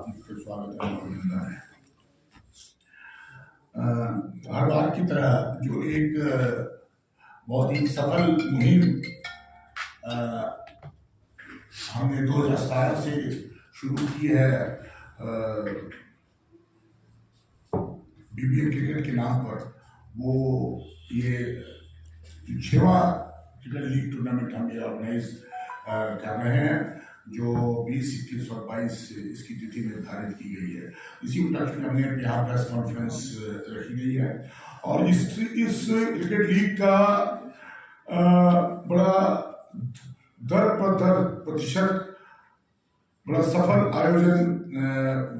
हार्दिक स्वागत है, अभिनंदन है। हर बार की तरह जो एक बहुत ही सफल मुहिम हमने 2017 से शुरू की है बीबीएन क्रिकेट के नाम पर, वो ये जो 6वां क्रिकेट लीग टूर्नामेंट हम ये ऑर्गेनाइज कर रहे हैं, जो 20, 21 और 22 इसकी तिथि निर्धारित की गई है। इसी उपलक्ष्य में हमने यहाँ प्रेस कॉन्फ्रेंस रखी गई है और इस क्रिकेट लीग का बड़ा प्रतिशत बड़ा सफल आयोजन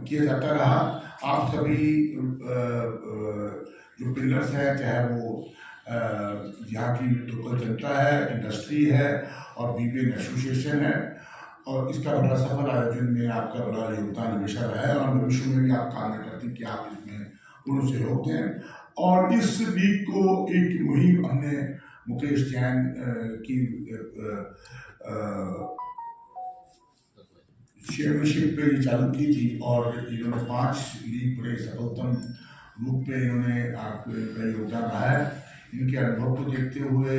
किया जाता रहा। आप सभी जो पिलर्स हैं, चाहे वो यहाँ की लोकल जनता है, इंडस्ट्री है और बीबीएन एसोसिएशन है, और इसका बड़ा सफल आयोजन में आपका बड़ा योगदान हमेशा रहा है और भविष्य में भी आप कामना करते हैं कि आप इसमें पूर्ण सहयोग दें। और इस लीग को एक मुहिम हमने मुकेश जैन की चेयरमैनशिप पे ये चालू की थी और इन्होंने 5 लीग बड़े सफलतम रूप में इन्होंने आपका योगदान रहा है। इनके अनुभव को देखते हुए,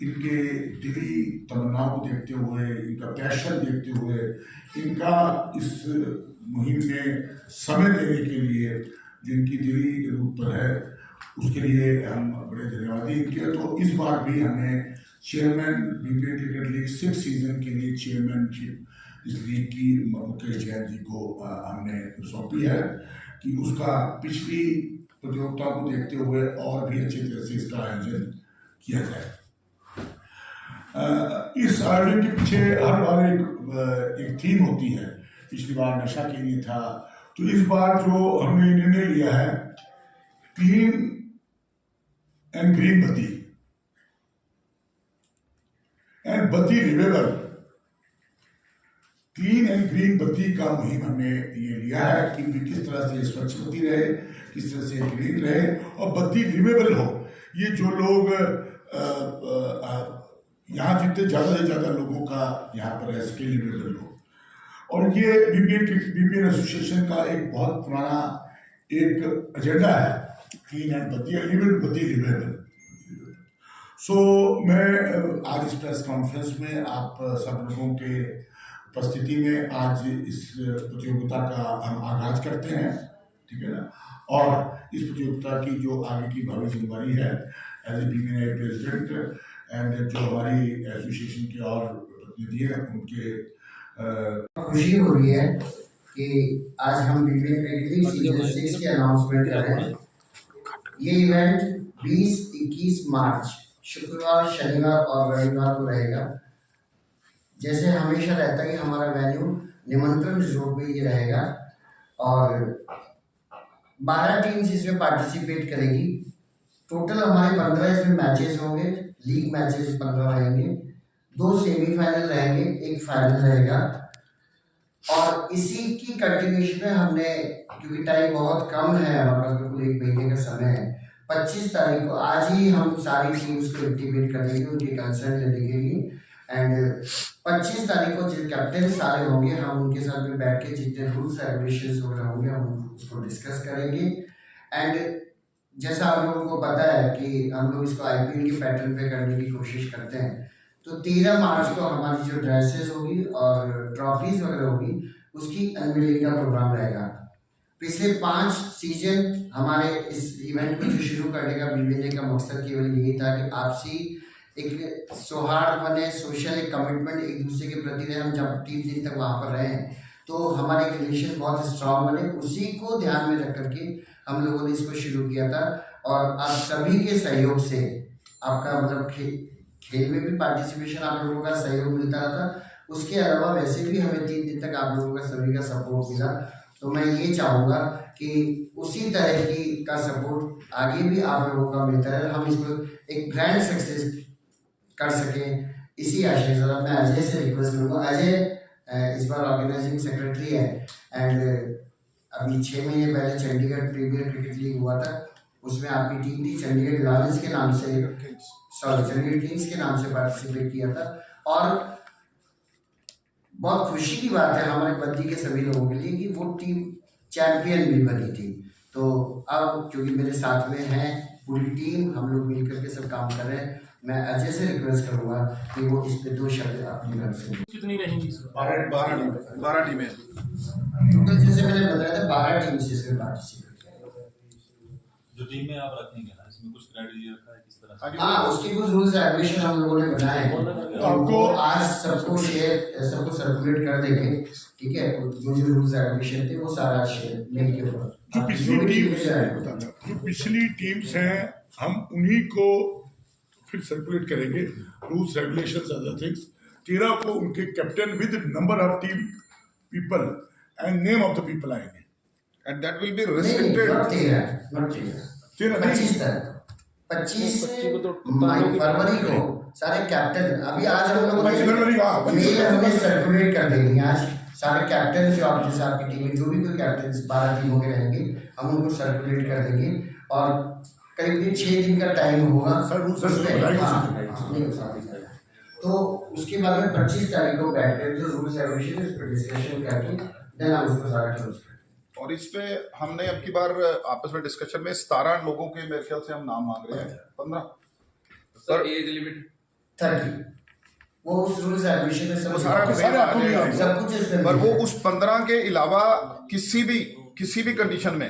इनके दिली तमन्नाओं को देखते हुए, इनका पैशन देखते हुए, इनका इस मुहिम में समय देने के लिए जिनकी दिली रूप पर है, उसके लिए हम बड़े धन्यवादी इनके। तो इस बार भी हमने chairman BBN cricket league 6 season के लिए चेयरमैनशिप इस लीग की मुकेश जैन जी को हमने सौंपी है कि उसका पिछली प्रतियोगिता को देखते हुए और भी अच्छी तरह से इसका आयोजन किया जाए। इस आयोजन के पीछे हर बार एक थीम होती है। पिछली बार नशा के लिए था, तो इस बार जो हमने निर्णय लिया है, क्लीन एंड ग्रीन बत्ती एंड बत्ती रिवेबल, क्लीन एंड ग्रीन बत्ती का मुहिम हमने ये लिया है कि किस तरह से स्वच्छ बत्ती रहे, किस तरह से ग्रीन रहे और बत्ती रिवेबल हो। ये जो लोग यहाँ जितने ज़्यादा से ज़्यादा लोगों का यहाँ पर रह सके, रिवेबल हो। और ये बीबीएन एसोसिएशन का एक बहुत पुराना एक एजेंडा है, क्लीन एंड बत्ती रिवेबल। सो मैं आज इस प्रेस कॉन्फ्रेंस में आप सब लोगों के उपस्थिति में आज इस प्रतियोगिता का हम आगाज करते हैं, ठीक है ना। और इस प्रतियोगिता की जो आगे की भावी जिम्मेदारी है as a BBN president and जो हमारी एसोसिएशन के और प्रतिनिधि हैं, उनके खुशी हो रही है कि आज हम बीबीएन क्रिकेट लीग सीजन 6 की अनाउंसमेंट कर रहे हैं। ये इवेंट 20-21 मार्च शुक्रवार, शनिवार और रविवार को रहेगा। जैसे हमेशा रहता है कि हमारा वेन्यू निमंत्रण रिजोर्ट में ये रहेगा और 12 टीम्स इसमें पार्टिसिपेट करेगी। टोटल हमारे 15 इसमें मैचेस होंगे, लीग मैचेस 15 रहेंगे, 2 सेमीफाइनल रहेंगे, 1 फाइनल रहेगा। और इसी की कंटिन्यूशन में हमने, क्योंकि टाइम बहुत कम है हमारे पास, बिल्कुल 1 महीने का समय है, 25 तारीख को आज ही हम सारी टीम्स को इंटीमेट कर देंगे उनकी कंसर्न लेने के लिए। एंड 25 तारीख को जो कैप्टन सारे होंगे, हम उनके साथ में बैठ के जितने रूल्स रेगुलेशंस वगैरह होंगे हम उसको डिस्कस करेंगे। एंड जैसा आप लोगों को पता है कि हम लोग इसको आईपीएल के पैटर्न पे करने की कोशिश करते हैं, तो 13 मार्च को हमारी जो ड्रेसेस होगी और ट्रॉफीज वगैरह होगी, उसकी अनवीलिंग का प्रोग्राम रहेगा। पिछले 5 सीजन हमारे इस इवेंट को जो शुरू करने का बीबीएन का मकसद केवल यही था कि आपसी एक सौहार्द बने, सोशल एक कमिटमेंट एक दूसरे के प्रति रहे। हम जब 3 दिन तक वहाँ पर रहे तो हमारे रिलेशन बहुत स्ट्रांग बने, उसी को ध्यान में रख करके हम लोगों ने इसको शुरू किया था। और आप सभी के सहयोग से, आपका मतलब खेल में भी पार्टिसिपेशन, आप लोगों का सहयोग मिलता रहा था, उसके अलावा वैसे भी हमें 3 दिन तक आप लोगों का सभी का सपोर्ट मिला। तो मैं ये चाहूँगा कि उसी तरह की का सपोर्ट आगे भी आप लोगों का मिलता रहे, हम इसको एक ग्रैंड सक्सेस कर सकें, इसी आशय से मैं अजय से रिक्वेस्ट करूँगा। अजय इस बार ऑर्गेनाइजिंग सेक्रेटरी है एंड अभी 6 महीने पहले चंडीगढ़ प्रीमियर क्रिकेट लीग हुआ था, उसमें आपकी टीम थी, चंडीगढ़ लायंस के नाम से, चंडीगढ़ किंग्स के नाम से पार्टिसिपेट किया था। और बहुत खुशी की बात है हमारे बद्दी के सभी लोगों के लिए कि वो टीम चैंपियन भी बनी थी। तो अब क्योंकि मेरे साथ में है पूरी टीम, हम लोग मिलकर के सब काम कर रहे हैं, मैं अजय से रिक्वेस्ट करूंगा कि वो इस पे 2 शब्द अपनी तरफ से। कितनी रहेंगी? 12 टीमें टोटल जैसे मैंने बताया था 12 टीम से इसमें पार्टिसिपेट जो टीम में आप रखेंगे ना, इसमें कुछ स्ट्रेटजी रखा है किस तरह से? हाँ, उसके कुछ रूल्स रेगुलेशन हम लोगों ने बनाए हैं, आपको आज सबको सर्कुलेट कर देंगे। ठीक है, जो रूल्स रेगुलेशन थे वो सारा शेयर मेल के ऊपर। जो पिछली टीम्स हैं हम उन्हीं को फिर सर्कुलेट करेंगे, रूल्स रेगुलेशंस अदर थिंग्स। 13 को उनके captain with number of team people and name of the people आएंगे and that will be restricted. 25 फरवरी को सारे कैप्टन, अभी आज हम लोग मेल हमने सर्कुलेट कर देंगे। आज सारे कैप्टन जो आप जैसे आपकी टीम में जो भी कोई कैप्टन 12 टीमों के रहेंगे हम उनको सर्कुलेट कर देंगे और करीब 6 दिन का टाइम होगा। तो उसके बाद में 25 तारीख को बैठकर जो रूल्स रेगुलेशन उस पर डिस्कशन करके देन हम उसको सारा क्लोज करेंगे। और इस पे हमने अब की बार आपस में डिस्कशन में 17 लोगों के मेरे ख्याल से हम नाम मांग रहे हैं। 15 सर एज लिमिट 30 वो उस रूल्स रेगुलेशन में सब कुछ इसमें, पर वो उस 15 के अलावा किसी भी कंडीशन में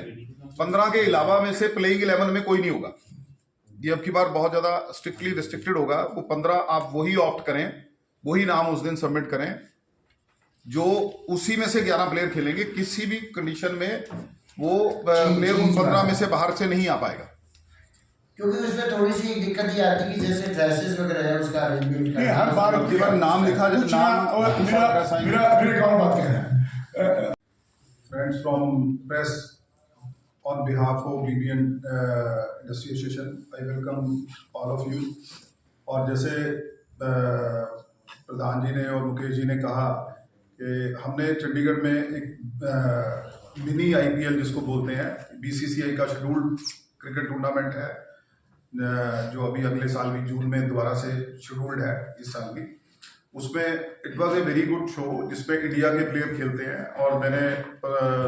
15 के अलावा में से प्लेइंग 11 में कोई नहीं होगा। ये अब की बार बहुत ज्यादा स्ट्रिक्टली रिस्ट्रिक्टेड होगा। वो 15 आप वही ऑप्ट करें, वही नाम उस दिन सबमिट करें जो उसी में से 11 प्लेयर खेलेंगे। किसी भी कंडीशन में वो प्लेयर उन 15 में से बाहर से नहीं आ पाएगा। क्योंकि उसमें थोड़ी सी दिक्कत ये आती है कि जैसे ड्रेसेस वगैरह है उसका अरेंजमेंट करना, हर बार अब की बार नाम लिखा जाए, नाम Friends from press, on behalf of BBN Industry Association, I welcome all of you. और जैसे प्रधान जी ने और मुकेश जी ने कहा कि हमने चंडीगढ़ में एक मिनी IPL जिसको बोलते हैं, BCCI का शेड्यूल्ड क्रिकेट टूर्नामेंट है जो अभी अगले साल भी जून में दोबारा से शेड्यूल्ड है इस साल भी। उसमें it was a very good show जिसपे इंडिया के प्लेयर खेलते हैं और मैंने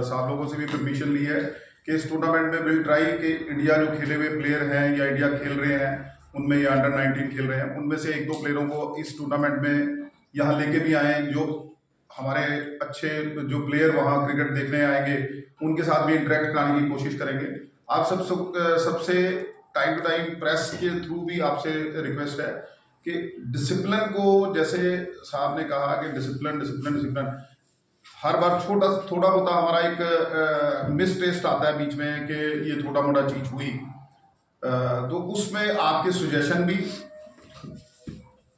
साहब लोगों से भी परमिशन ली है कि इस टूर्नामेंट में विल ट्राई कि इंडिया जो खेले हुए प्लेयर हैं या इंडिया खेल रहे हैं उनमें या अंडर 19 खेल रहे हैं उनमें से 1-2 प्लेयरों को इस टूर्नामेंट में यहाँ लेके भी आए, जो हमारे अच्छे जो प्लेयर वहाँ क्रिकेट देखने आएंगे उनके साथ भी इंटरेक्ट कराने की कोशिश करेंगे। आप सबसे टाइम टू टाइम प्रेस के थ्रू भी आपसे रिक्वेस्ट है कि डिसिप्लिन को, जैसे साहब ने कहा कि डिसिप्लिन हर बार थोड़ा होता हमारा एक मिस टेस्ट आता है बीच में कि ये छोटा मोटा चीज हुई, तो उसमें आपके सुजेशन भी,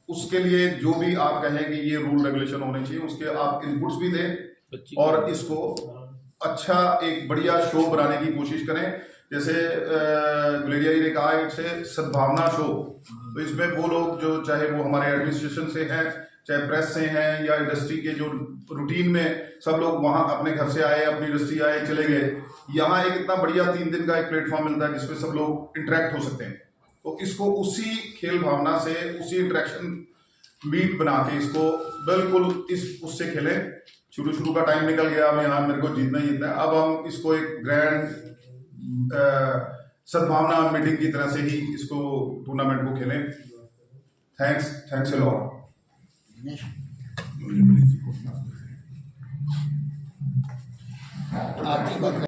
उसके लिए जो भी आप कहें कि ये रूल रेगुलेशन होने चाहिए उसके आप इनपुट्स भी दें और इसको अच्छा एक बढ़िया शो बनाने की कोशिश करें। जैसे गुलेरिया जी ने कहा इट्स ए सद्भावना शो, तो इसमें वो लोग जो चाहे वो हमारे एडमिनिस्ट्रेशन से हैं, चाहे प्रेस से हैं या इंडस्ट्री के जो रूटीन में सब लोग वहाँ अपने घर से आए, अपनी इंडस्ट्री आए, चले गए, यहाँ एक इतना बढ़िया 3 दिन का एक प्लेटफॉर्म मिलता है जिसमें सब लोग इंटरेक्ट हो सकते हैं। तो इसको उसी खेल भावना से, उसी इंटरेक्शन मीट बना के इसको बिल्कुल उससे खेलें। शुरू का टाइम निकल गया, अब यहाँ मेरे को जीतना है। अब हम इसको एक ग्रैंड सद्भावना मीटिंग की तरह से ही इसको टूर्नामेंट को खेलें। Thanks a lot.